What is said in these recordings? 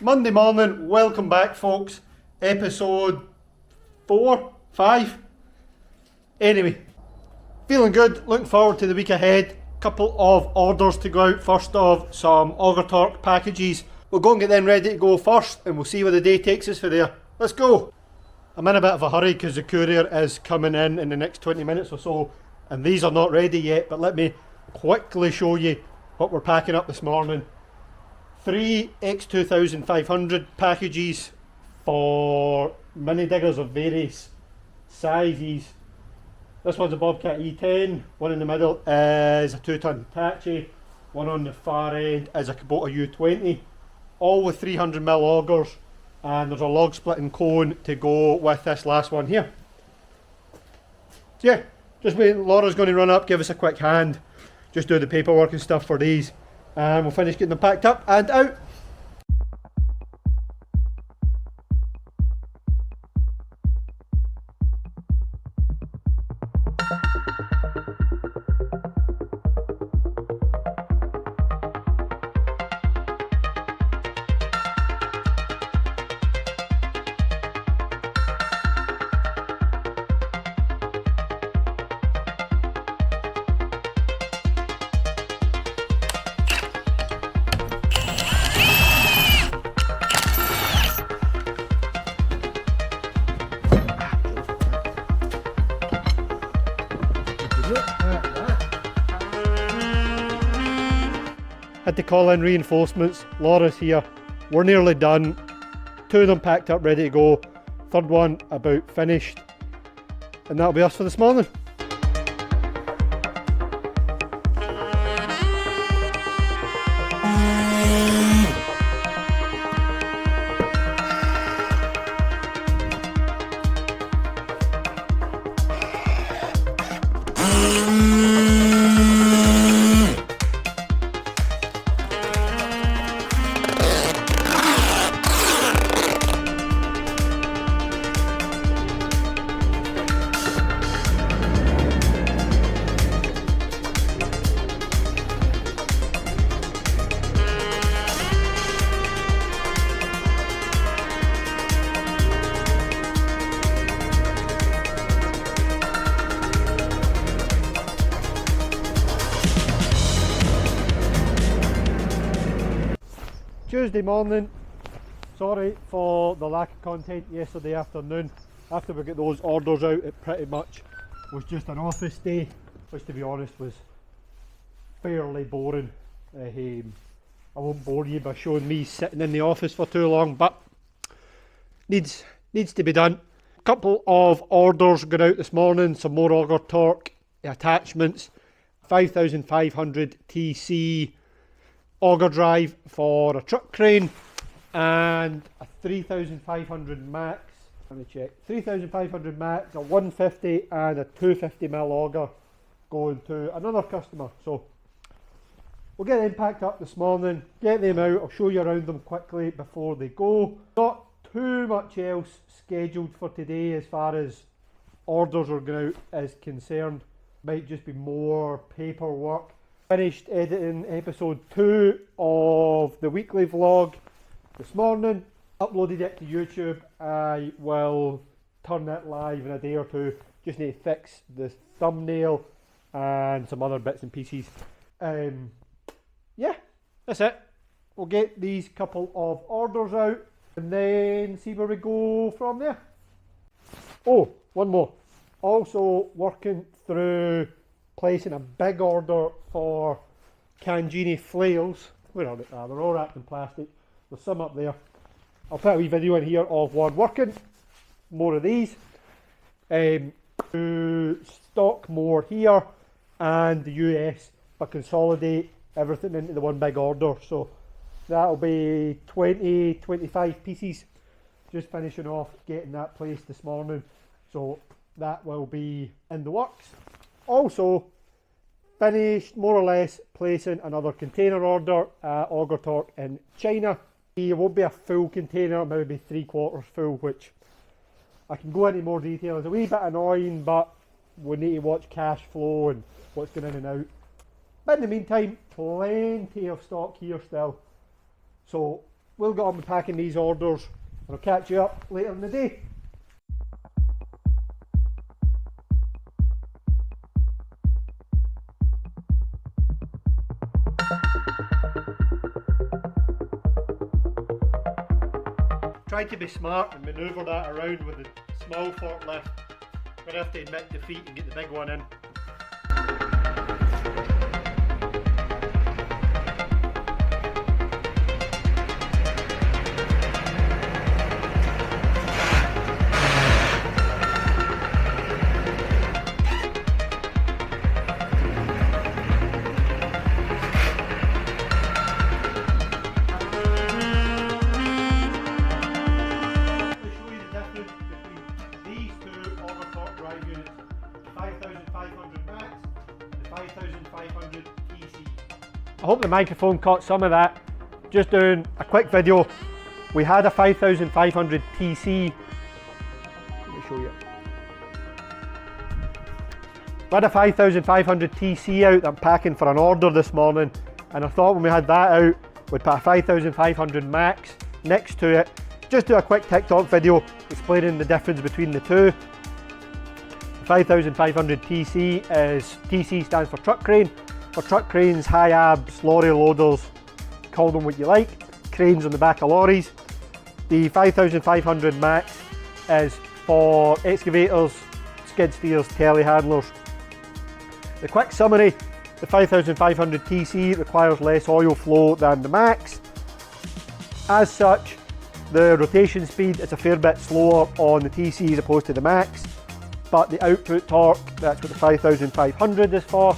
Monday morning, welcome back folks. Episode 4, 5. Anyway, feeling good, looking forward to the week ahead. Couple of orders to go out. First of some Auger torque packages. We'll go and get them ready to go first and we'll see where the day takes us for there. Let's go! I'm in a bit of a hurry because the courier is coming in the next 20 minutes or so and these are not ready yet, but let me quickly show you what we're packing up this morning. 3 X2500 packages for mini diggers of various sizes. This one's a Bobcat E10, one in the middle is a 2-ton Hitachi, one on the far end is a Kubota U20, all with 300mm augers, and there's a log splitting cone to go with this last one here. So yeah, just waiting, Laura's going to run up, give us a quick hand, just do the paperwork and stuff for these. And we'll finish getting them packed up and out. Had to call in reinforcements. Laura's here. We're nearly done. 2 of them packed up, ready to go. Third one about finished. And that'll be us for this morning. Tuesday morning, sorry for the lack of content yesterday afternoon. After we got those orders out, it pretty much was just an office day, which to be honest was fairly boring. I won't bore you by showing me sitting in the office for too long, but needs to be done. A couple of orders got out this morning, some more Auger torque attachments, 5500 TC auger drive for a truck crane and a 3500 max. Let me check. 3500 max, a 150 and a 250mm auger going to another customer. So we'll get them packed up this morning, get them out. I'll show you around them quickly before they go. Not too much else scheduled for today as far as orders are going out is concerned. Might just be more paperwork. Finished editing episode 2 of the weekly vlog this morning, uploaded it to YouTube. I will turn that live in a day or two, just need to fix the thumbnail and some other bits and pieces. Yeah, that's it. We'll get these couple of orders out and then see where we go from there. Oh, one more. Also working through placing a big order for Cangini flails. Where are they? They're all wrapped in plastic. There's some up there. I'll put a wee video in here of one working. More of these. To stock more here and the US, but consolidate everything into the one big order. So that'll be 25 pieces. Just finishing off getting that placed this morning. So that will be in the works. Also finished more or less placing another container order at Auger torque in China. It won't be a full container, maybe 3/4 full, which I can go into more detail. It's a wee bit annoying, but we need to watch cash flow and what's going in and out. But in the meantime, plenty of stock here still. So we'll get on with packing these orders and I'll catch you up later in the day. Try to be smart and manoeuvre that around with the small forklift. We're going to have to admit defeat and get the big one in. I hope the microphone caught some of that. Just doing a quick video. We had a 5500 TC. Let me show you. We had a 5500 TC out that I'm packing for an order this morning, and I thought when we had that out, we'd put a 5500 Max next to it. Just do a quick TikTok video explaining the difference between the two. 5500 TC is, TC stands for truck crane. For truck cranes, high abs, lorry loaders, call them what you like, cranes on the back of lorries. The 5500 Max is for excavators, skid steers, telehandlers. The quick summary, the 5500 TC requires less oil flow than the Max. As such, the rotation speed is a fair bit slower on the TC as opposed to the Max, but the output torque, that's what the 5500 is for.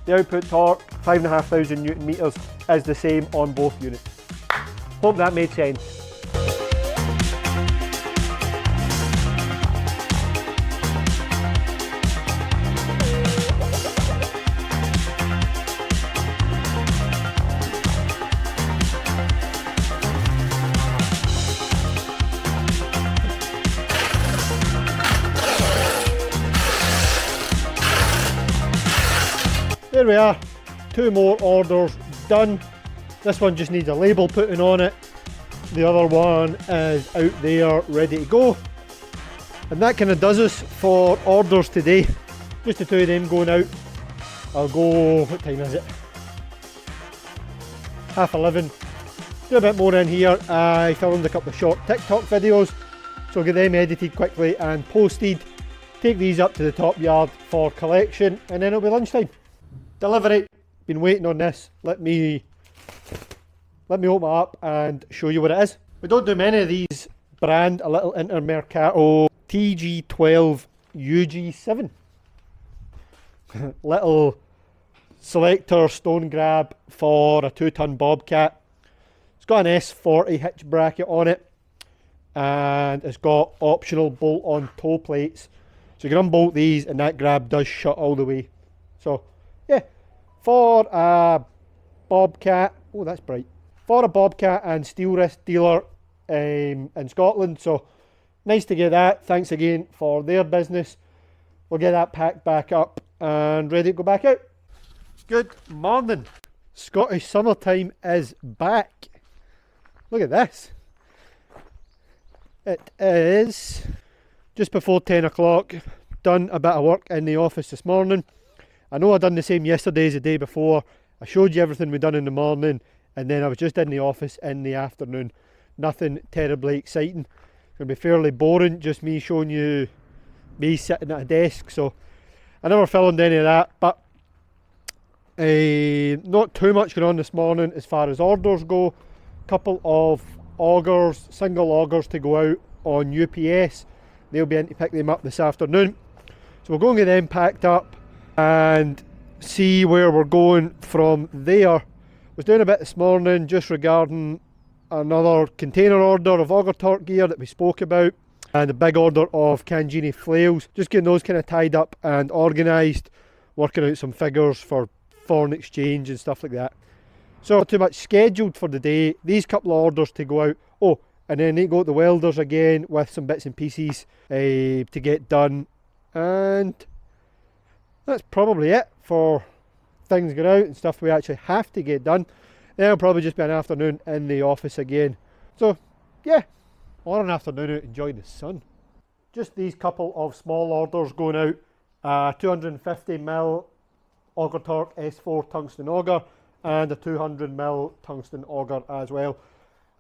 The output torque, 5,500 Newton meters, is the same on both units. Hope that made sense. There we are, 2 more orders done. This one just needs a label putting on it. The other one is out there ready to go. And that kind of does us for orders today. Just the 2 of them going out. I'll go, what time is it? 11:30. Do a bit more in here. I filmed a couple of short TikTok videos, so I'll get them edited quickly and posted. Take these up to the top yard for collection, and then it'll be lunchtime. Delivery, been waiting on this. Let me open it up and show you what it is. We don't do many of these brand, a little Intermercato TG12 UG7. Little selector stone grab for a 2-ton Bobcat. It's got an S40 hitch bracket on it, and it's got optional bolt-on toe plates. So you can unbolt these and that grab does shut all the way. So yeah, for a Bobcat, oh that's bright, for a Bobcat and steel wrist dealer in Scotland, so nice to get that. Thanks again for their business. We'll get that packed back up and ready to go back out. Good morning. Scottish summertime is back. Look at this. It is just before 10 o'clock. Done a bit of work in the office this morning. I know I done the same yesterday as the day before. I showed you everything we done in the morning, and then I was just in the office in the afternoon. Nothing terribly exciting. It's going to be fairly boring, just me showing you me sitting at a desk. So I never filmed any of that, but not too much going on this morning as far as orders go. Couple of augers, single augers to go out on UPS. They'll be in to pick them up this afternoon. So we're going to get them packed up and see where we're going from there. Was doing a bit this morning just regarding another container order of auger torque gear that we spoke about, and a big order of Cangini flails. Just getting those kind of tied up and organised, working out some figures for foreign exchange and stuff like that. So not too much scheduled for the day. These couple of orders to go out. Oh, and then they go to the welders again with some bits and pieces to get done. And that's probably it for things going out and stuff we actually have to get done. Then it'll probably just be an afternoon in the office again. So yeah, or an afternoon out enjoying the sun. Just these couple of small orders going out. 250mm Auger Torque S4 tungsten auger and a 200mm tungsten auger as well.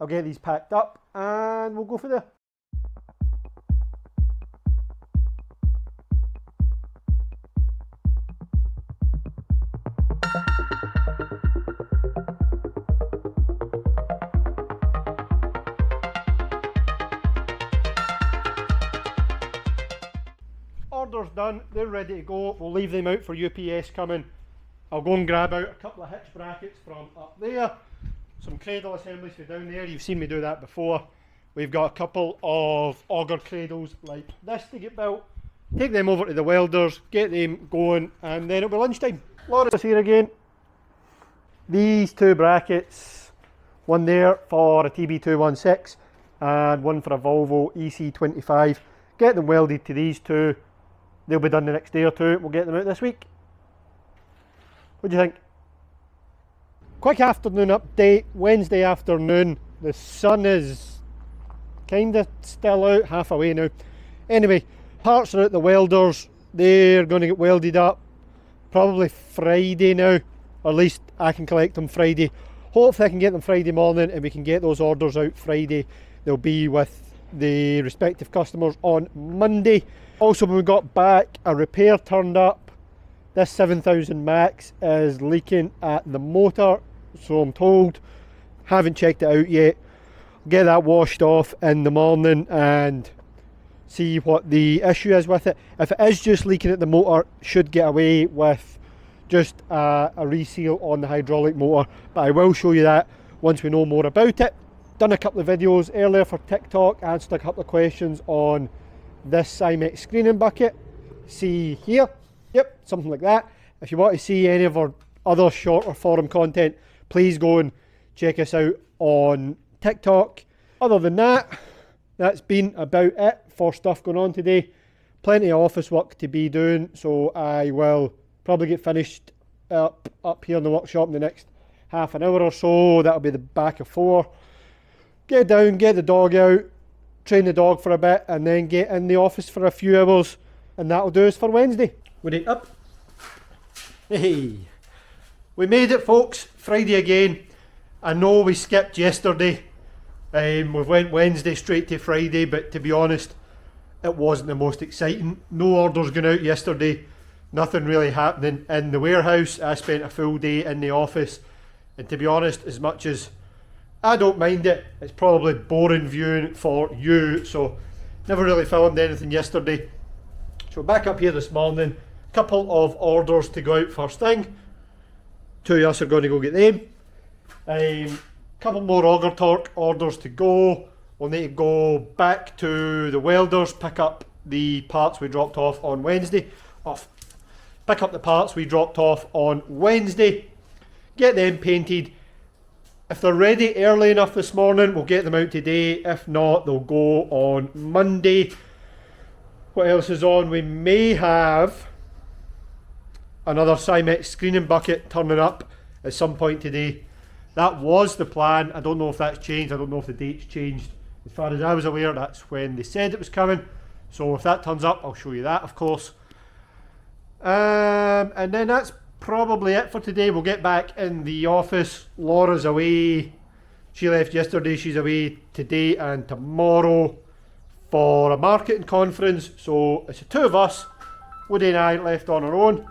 I'll get these packed up and we'll go for there. Orders done, they're ready to go. We'll leave them out for UPS coming. I'll go and grab out a couple of hitch brackets from up there, some cradle assemblies from down there. You've seen me do that before. We've got a couple of auger cradles like this to get built. Take them over to the welders, get them going, and then it'll be lunchtime. Laura's here again. These two brackets, one there for a TB216 and one for a Volvo EC25. Get them welded to these two. They'll be done the next day or two. We'll get them out this week. What do you think? Quick afternoon update. Wednesday afternoon. The sun is kind of still out, half away now. Anyway, parts are at the welders. They're going to get welded up probably Friday now, or at least I can collect them Friday. Hopefully I can get them Friday morning and we can get those orders out Friday. They'll be with the respective customers on Monday. Also, when we got back, a repair turned up. This 7000 max is leaking at the motor, so I'm told. Haven't checked it out yet. Get that washed off in the morning and see what the issue is with it. If it is just leaking at the motor, should get away with just a reseal on the hydraulic motor, but I will show you that once we know more about it. Done a couple of videos earlier for TikTok, answered a couple of questions on this Cymex screening bucket. See here, yep, something like that. If you want to see any of our other shorter forum content, please go and check us out on TikTok. Other than that, that's been about it for stuff going on today. Plenty of office work to be doing, so I will probably get finished up here in the workshop in the next half an hour or so. That'll be the back of 4. Get down, get the dog out, train the dog for a bit, and then get in the office for a few hours, and that'll do us for Wednesday. Wait up. Hey, we made it, folks. Friday again. I know we skipped yesterday. We went Wednesday straight to Friday, but to be honest, it wasn't the most exciting. No orders going out yesterday. Nothing really happening in the warehouse. I spent a full day in the office, and to be honest, as much as I don't mind it, it's probably boring viewing for you, so never really filmed anything yesterday. So back up here this morning, couple of orders to go out first thing. Two of us are going to go get them. Couple more Auger Torque orders to go. We'll need to go back to the welders, pick up the parts we dropped off on Wednesday. Pick up the parts we dropped off on Wednesday, get them painted. If they're ready early enough this morning, we'll get them out today. If not, they'll go on Monday. What else is on? We may have another Cymex screening bucket turning up at some point today. That was the plan. I don't know if that's changed. I don't know if the date's changed. As far as I was aware, that's when they said it was coming. So if that turns up, I'll show you that, of course. And then that's probably it for today. We'll get back in the office. Laura's away. She left yesterday. She's away today and tomorrow for a marketing conference. So it's the two of us, Woody and I, left on our own.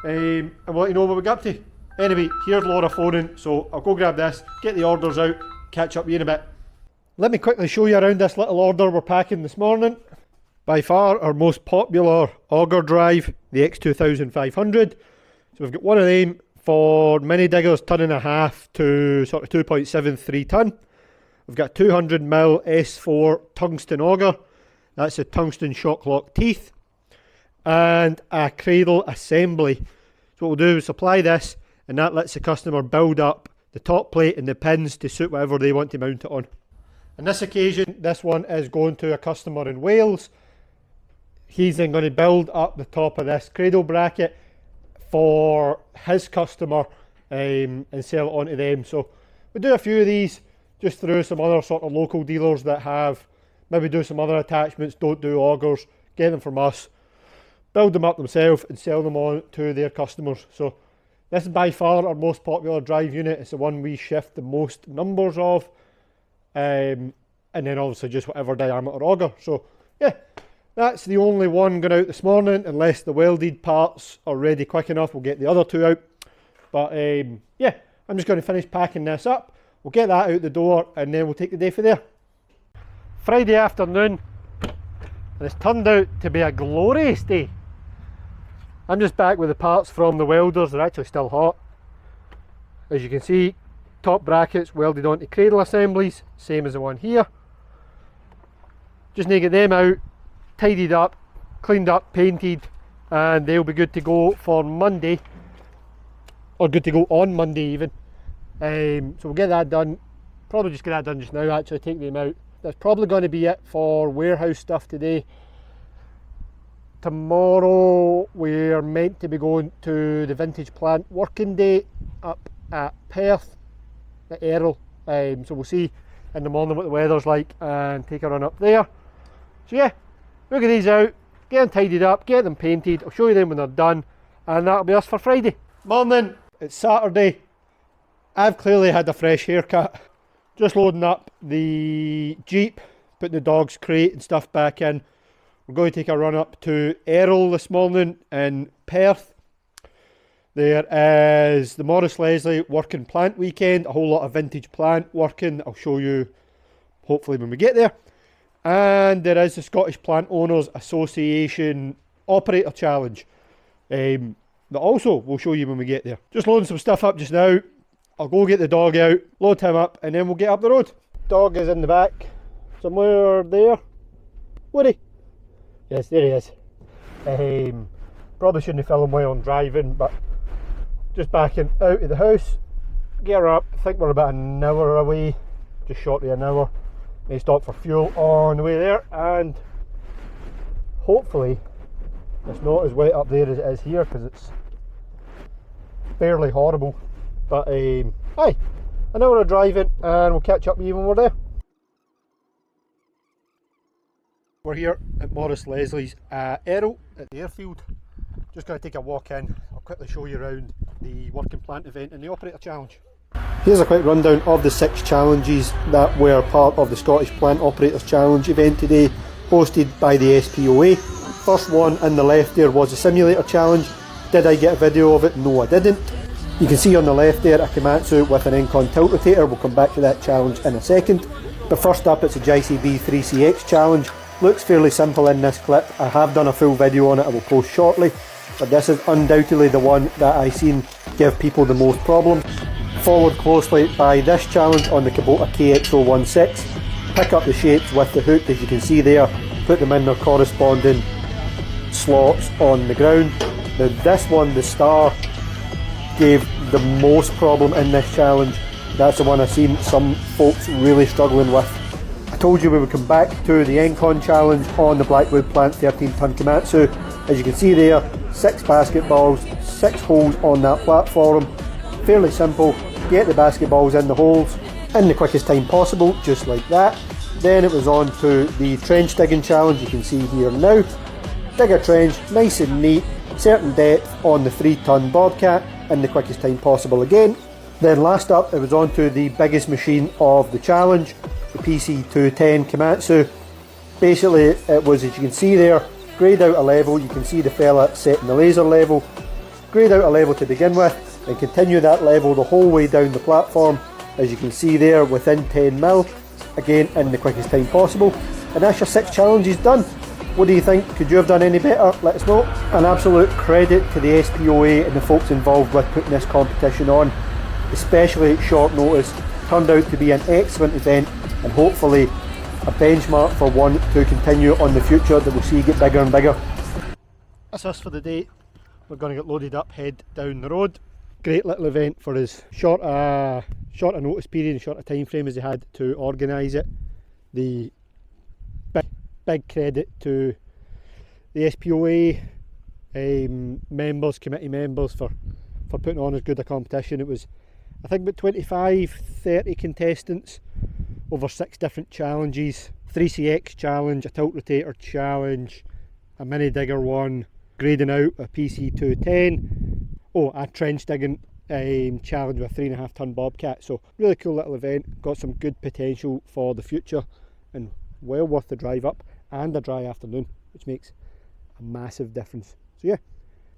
And we'll let you know what we got up to. Anyway, here's Laura phoning, so I'll go grab this, get the orders out, catch up with you in a bit. Let me quickly show you around this little order we're packing this morning. By far our most popular auger drive, the X2500. So we've got one of them for mini diggers, 1.5 to sort of 2.73 tonne. We've got 200mm S4 tungsten auger. That's a tungsten shock lock teeth. And a cradle assembly. So what we'll do is supply this, and that lets the customer build up the top plate and the pins to suit whatever they want to mount it on. On this occasion, this one is going to a customer in Wales. He's then going to build up the top of this cradle bracket for his customer and sell it on to them. So we'll do a few of these, just through some other sort of local dealers that have maybe do some other attachments, don't do augers, get them from us, build them up themselves and sell them on to their customers. So this is by far our most popular drive unit. It's the one we shift the most numbers of, and then obviously just whatever diameter auger. So yeah, that's the only one going out this morning, unless the welded parts are ready quick enough. We'll get the other two out. But yeah, I'm just going to finish packing this up. We'll get that out the door and then we'll take the day for there. Friday afternoon, and it's turned out to be a glorious day. I'm just back with the parts from the welders. They're actually still hot. As you can see, top brackets welded onto cradle assemblies, same as the one here. Just need to get them out, tidied up, cleaned up, painted, and they'll be good to go for Monday, or good to go on Monday even. So we'll get that done. Probably just get that done just now, actually, take them out. That's probably going to be it for warehouse stuff today. Tomorrow we're meant to be going to the vintage plant working day up at Perth, at Errol. So we'll see in the morning what the weather's like and take a run up there. So yeah, we'll get these out, get them tidied up, get them painted. I'll show you them when they're done, and that'll be us for Friday. Morning, it's Saturday. I've clearly had a fresh haircut. Just loading up the Jeep, putting the dog's crate and stuff back in. We're going to take a run up to Errol this morning in Perth. There is the Morris Leslie working plant weekend, a whole lot of vintage plant working. I'll show you hopefully when we get there. And there is the Scottish Plant Owners Association Operator Challenge that also we'll show you when we get there. Just loading some stuff up just now. I'll go get the dog out, load him up, and then we'll get up the road. Dog is in the back, somewhere there. Woody? Yes, there he is. Probably shouldn't have filmed while I'm driving, but just backing out of the house, get her up. I think we're about an hour away, just short of an hour. May stop for fuel on the way there, and hopefully it's not as wet up there as it is here, because it's fairly horrible. But aye, an hour of driving and we'll catch up with you when we're there. We're here at Morris Leslie's Errol at the airfield. Just going to take a walk in. I'll quickly show you around the working plant event and the operator challenge. Here's a quick rundown of the 6 challenges that were part of the Scottish Plant Operators Challenge event today, hosted by the SPOA. First one in the left there was the simulator challenge. Did I get a video of it? No, I didn't. You can see on the left there a Komatsu with an Encon tilt rotator. We'll come back to that challenge in a second. But first up, it's a JCB 3CX challenge. Looks fairly simple in this clip. I have done a full video on it, I will post shortly. But this is undoubtedly the one that I've seen give people the most problems. Followed closely by this challenge on the Kubota KX016. Pick up the shapes with the hook, as you can see there. Put them in their corresponding slots on the ground. Now this one, the star, gave the most problem in this challenge. That's the one I've seen some folks really struggling with. I told you we would come back to the Encon challenge on the Blackwood Plant 13-ton Komatsu. As you can see there, 6 basketballs, 6 holes on that platform. Fairly simple. Get the basketballs in the holes in the quickest time possible, just like that. Then it was on to the trench digging challenge. You can see here now. Dig a trench, nice and neat, certain depth on the 3-ton Bobcat in the quickest time possible again. Then last up, it was on to the biggest machine of the challenge, the PC210 Komatsu. Basically, it was, as you can see there, grade out a level. You can see the fella setting the laser level. Grade out a level to begin with, and continue that level the whole way down the platform, as you can see there, within 10 mil, again in the quickest time possible. And that's your 6 challenges done. What do you think? Could you have done any better? Let us know. An absolute credit to the SPOA and the folks involved with putting this competition on, especially at short notice. Turned out to be an excellent event, and hopefully a benchmark for one to continue on the future that we'll see get bigger and bigger. That's us for the day. We're going to get loaded up, head down the road. Great little event for as short a notice period and short a time frame as they had to organise it. The big credit to the SPOA members, committee members for putting on as good a competition. It was, I think, about 25-30 contestants over 6 different challenges. 3CX challenge, a tilt rotator challenge, a mini digger one, grading out a PC210, a trench digging challenge with a 3.5 ton bobcat. So really cool little event, got some good potential for the future and well worth the drive up and a dry afternoon, which makes a massive difference. So yeah,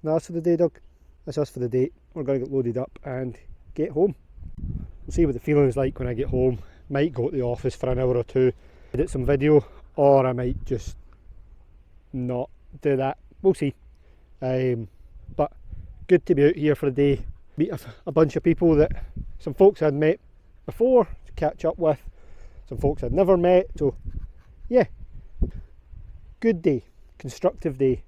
that's for the day, Doug. That's us for the day. We're going to get loaded up and get home. We'll see what the feeling is like when I get home. Might go to the office for an hour or two, edit some video, or I might just not do that. We'll see. But good to be out here for a day, meet a bunch of people that some folks I'd met before to catch up with, some folks I'd never met. So yeah, good day, constructive day,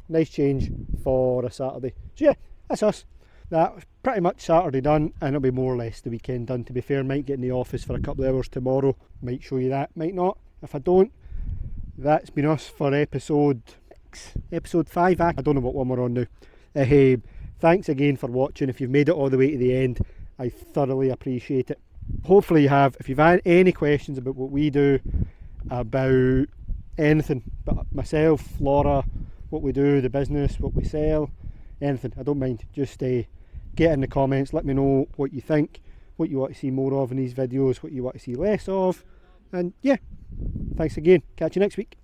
nice change for a Saturday. So yeah, that's us. That's pretty much Saturday done, and it'll be more or less the weekend done. To be fair, might get in the office for a couple of hours tomorrow, might show you that, might not. If I don't, that's been us for episode 5. I don't know what one we're on now. Thanks again for watching. If you've made it all the way to the end, I thoroughly appreciate it. Hopefully you have. If you've had any questions about what we do, about anything, but myself, Laura, what we do, the business, what we sell, anything, I don't mind. Just get in the comments, let me know what you think, what you want to see more of in these videos, what you want to see less of, and yeah, thanks again. Catch you next week.